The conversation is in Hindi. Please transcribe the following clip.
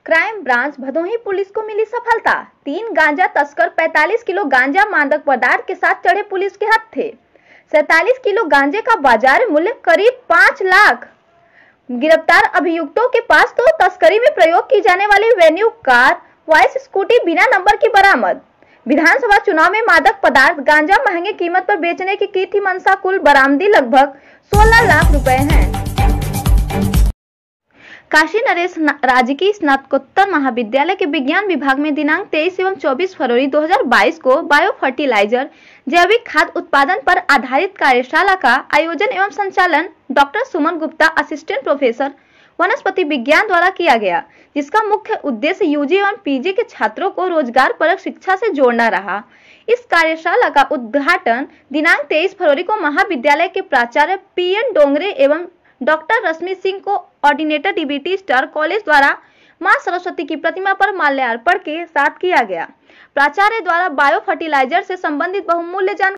क्राइम ब्रांच भदोही पुलिस को मिली सफलता। 3 गांजा तस्कर 45 किलो गांजा मादक पदार्थ के साथ चढ़े पुलिस के हाथ थे। 47 किलो गांजे का बाजार मूल्य करीब 5 लाख। गिरफ्तार अभियुक्तों के पास तो तस्करी में प्रयोग की जाने वाली वेन्यू कार, वॉइस स्कूटी बिना नंबर की बरामद। विधानसभा चुनाव में मादक पदार्थ गांजा महंगे कीमत पर बेचने की थी मंशा। कुल बरामदी लगभग 16 लाख रुपए है। काशी नरेश राजकीय स्नातकोत्तर महाविद्यालय के विज्ञान विभाग में दिनांक 23 एवं 24 फरवरी 2022 को बायो फर्टिलाइजर जैविक खाद उत्पादन पर आधारित कार्यशाला का आयोजन एवं संचालन doctor Suman Gupta, assistant professor वनस्पति विज्ञान द्वारा किया गया, जिसका मुख्य उद्देश्य यूजी एवं पीजी के छात्रों को रोजगार परक शिक्षा से जोड़ना रहा। इस कार्यशाला का उद्घाटन दिनांक 23 फरवरी को महाविद्यालय के प्राचार्य पीएन डोंगरे एवं डॉक्टर रश्मि सिंह को ऑर्डिनेटर डीबीटी स्टार कॉलेज द्वारा मां सरस्वती की प्रतिमा पर माल्यार्पण के साथ किया गया। प्राचार्य द्वारा बायो फर्टिलाइजर से संबंधित बहुमूल्य जानकारी